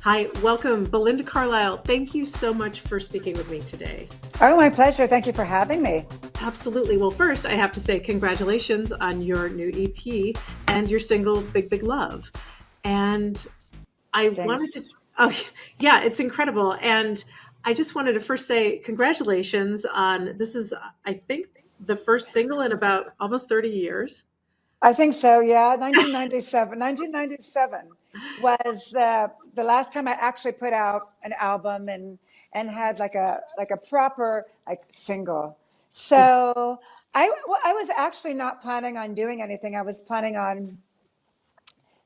Hi, welcome, Belinda Carlisle. Thank you so much for speaking with me today. Oh, my pleasure. Thank you for having me. Absolutely. Well, first, I have to say congratulations on your new EP and your single, Big Big Love. And I wanted to, Thanks. oh, yeah, it's incredible. And I just wanted to first say congratulations on this is, I think, the first single in about almost 30 years. I think so. Yeah, 1997. 1997 was the last time I actually put out an album and had like a proper like single. Yeah. So I was actually not planning on doing anything. I was planning on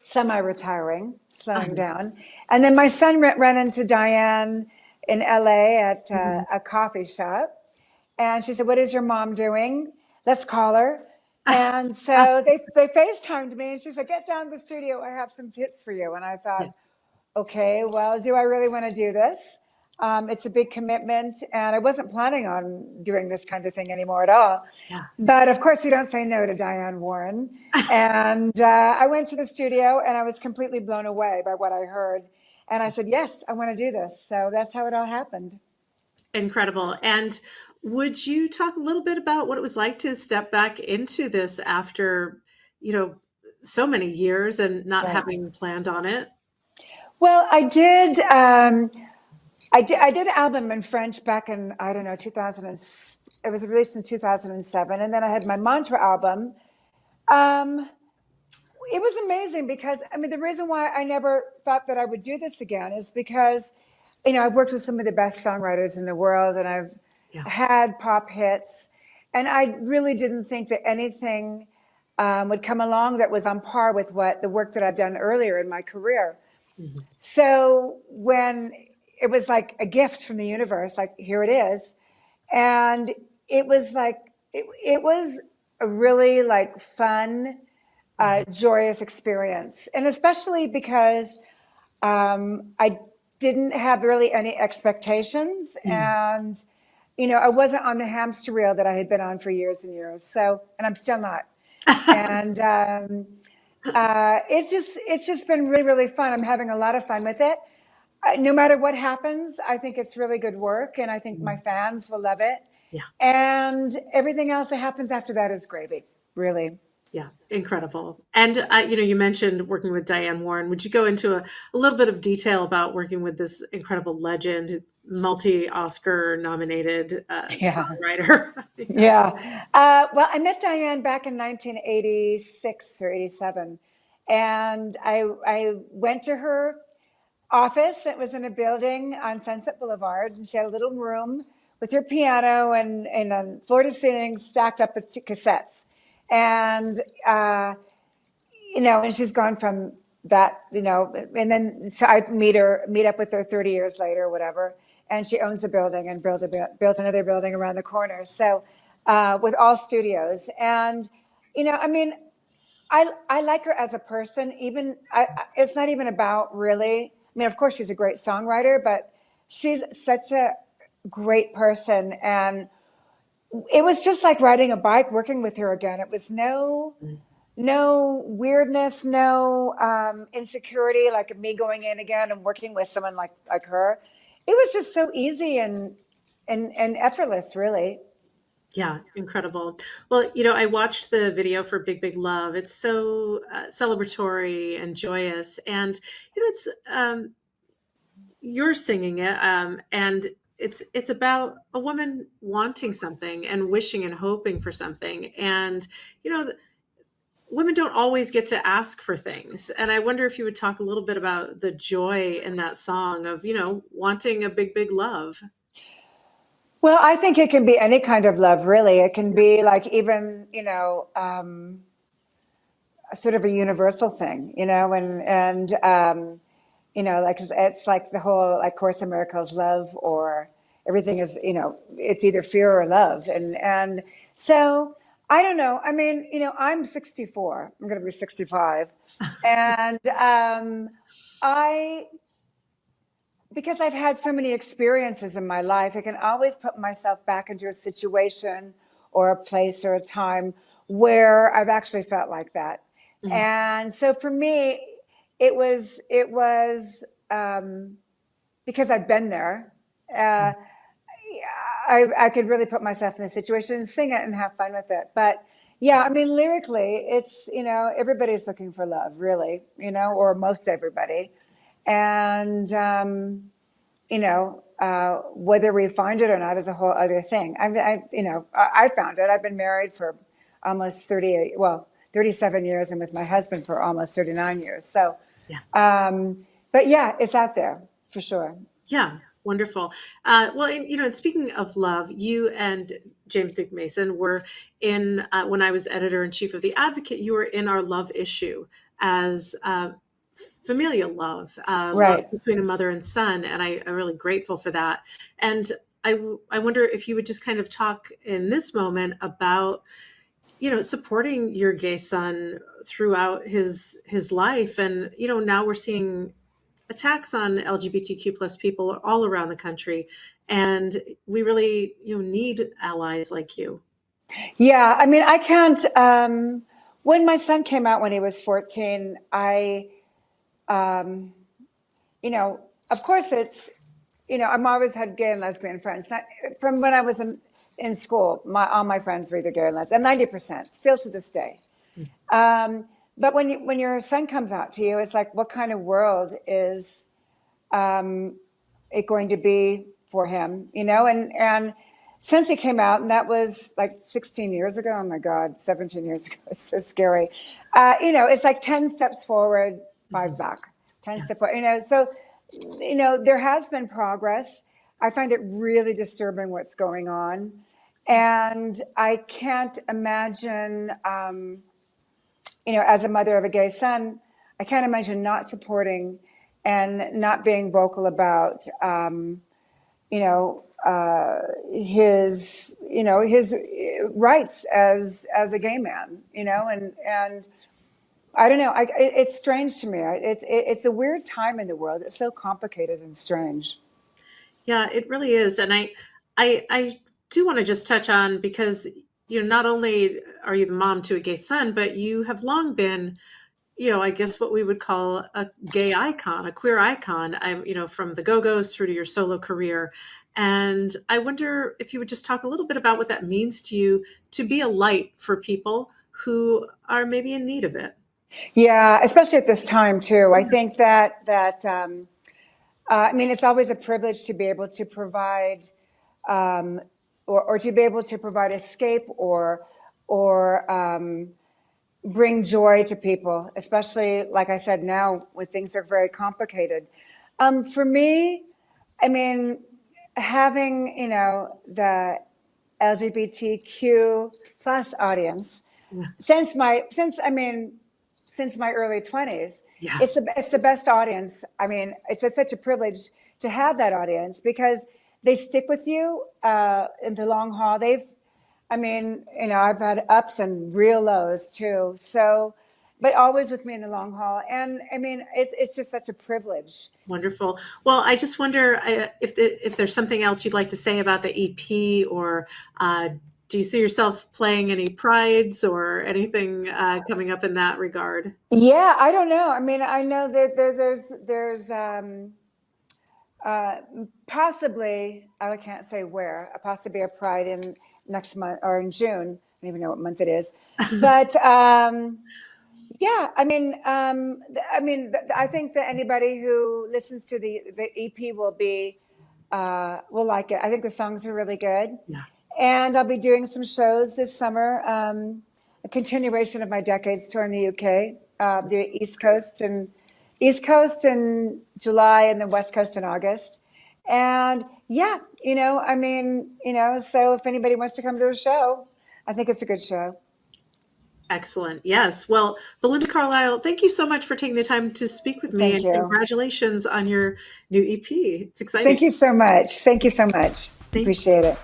semi-retiring, slowing down, and then my son ran into Diane in LA at Mhm. a coffee shop. And she said, "What is your mom doing? Let's call her." And so they FaceTimed me and she said, "Get down to the studio. I have some hits for you." And I Yeah. thought, okay, well, do I really want to do this? It's a big commitment. And I wasn't planning on doing this kind of thing anymore at all. Yeah. But of course, you don't say no to Diane Warren. And I went to the studio and I was completely blown away by what I heard. And I said, yes, I want to do this. So that's how it all happened. Incredible. And would you talk a little bit about what it was like to step back into this after, you know, so many years and not Right. having planned on it? Well, I did. I did an album in French back in, I don't know, 2000. It was released in 2007, and then I had my mantra album. Um, it was amazing because I mean the reason why I never thought that I would do this again is because I've worked with some of the best songwriters in the world, and I've Yeah. had pop hits, and I really didn't think that anything would come along that was on par with what the work that I've done earlier in my career. Mhm. So when it was like a gift from the universe, like here it is, and it was like it was a really like fun, Mhm. joyous experience, and especially because I didn't have really any expectations, Mm. and I wasn't on the hamster wheel that I had been on for years and years. So, and I'm still not. And it's just been really really fun. I'm having a lot of fun with it. No matter what happens, I think it's really good work, and I think my Mm. fans will love it. Yeah. And everything else that happens after that is gravy, really. Yeah. Incredible. And, you mentioned working with Diane Warren. Would you go into a little bit of detail about working with this incredible legend, multi-Oscar nominated Yeah. songwriter? Yeah. Yeah. Well, I met Diane back in 1986 or 87. And I went to her office. It was in a building on Sunset Boulevard. And she had a little room with her piano and floor to ceiling stacked up with cassettes. And, and she's gone from that, and then so I meet up with her 30 years later, or whatever. And she owns a building and built another building around the corner. So, with all studios. And, I mean, I like her as a person. It's not even about really. I mean, of course, she's a great songwriter, but she's such a great person. And it was just like riding a bike, working with her again. It was no weirdness, no insecurity, like me going in again and working with someone like her. It was just so easy and effortless, really. Yeah, incredible. Well, I watched the video for Big Big Love. It's so celebratory and joyous, and it's you're singing it, and it's about a woman wanting something and wishing and hoping for something, and women don't always get to ask for things. And I wonder if you would talk a little bit about the joy in that song of wanting a big big love. Well, I think it can be any kind of love, really. It can be like even, sort of a universal thing, and like it's like the whole like Course in Miracles love, or everything is, it's either fear or love, and so I don't know. I mean, I'm 64. I'm going to be 65, and I because I've had so many experiences in my life, I can always put myself back into a situation or a place or a time where I've actually felt like that. Mhm. And so for me, it was because I've been there. Uh, I could really put myself in a situation and sing it and have fun with it. But yeah, I mean, lyrically, it's, everybody's looking for love, really, or most everybody. And, whether we find it or not is a whole other thing. I found it. I've been married for almost 37 years, and with my husband for almost 39 years. So, Yeah. but yeah, it's out there for sure. Yeah, wonderful. Well, and speaking of love, you and James Duke Mason were in, when I was editor in chief of The Advocate, you were in our love issue as familial love, love Right. between a mother and son. And I'm really grateful for that. And I wonder if you would just kind of talk in this moment about, supporting your gay son throughout his life. And, now we're seeing attacks on LGBTQ plus people all around the country. And we really, need allies like you. Yeah, I mean, I can't. When my son came out when he was 14, um, of course I've always had gay and lesbian friends. From when I was in school, all my friends were either gay or lesbian, 90%, still to this day. Um, but when your son comes out to you, it's like, what kind of world is it going to be for him? And since he came out, and that was like 16 years ago. Oh my God, 17 years ago. It's so scary. It's like 10 steps forward, 5 back, 10 Yeah. steps forward. So, there has been progress. I find it really disturbing what's going on. And I can't imagine, as a mother of a gay son, I can't imagine not supporting and not being vocal about, his rights as a gay man, and I don't know. It's strange to me. It's a weird time in the world. It's so complicated and strange. Yeah, it really is. And I do want to just touch on, because, not only are you the mom to a gay son, but you have long been, I guess what we would call a gay icon, a queer icon. I'm, from the Go-Go's through to your solo career. And I wonder if you would just talk a little bit about what that means to you to be a light for people who are maybe in need of it. Yeah, especially at this time too. I think I mean, it's always a privilege to be able to provide, um, or to be able to provide escape or bring joy to people, especially like I said, now when things are very complicated. For me, I mean, having the LGBTQ plus audience Yeah. since my early 20s, Yeah. it's the best audience. I mean, such a privilege to have that audience because they stick with you in the long haul. I've had ups and real lows too. So, but always with me in the long haul. And I mean, it's just such a privilege. Wonderful. Well, I just wonder if there's something else you'd like to say about the EP, or do you see yourself playing any prides or anything coming up in that regard? Yeah, I don't know. I mean, I know that there's possibly, I can't say where, possibly a pride in next month or in June. I don't even know what month it is. But yeah, I think that anybody who listens to the EP will like it. I think the songs are really good. Yeah. And I'll be doing some shows this summer, a continuation of my Decades tour in the UK, the East Coast in July and the West Coast in August. And yeah, so if anybody wants to come to a show, I think it's a good show. Excellent. Yes. Well, Belinda Carlisle, thank you so much for taking the time to speak with me, Thank and you. congratulations on your new EP. It's exciting. Thank you so much. Thank you so much. Thank Appreciate it.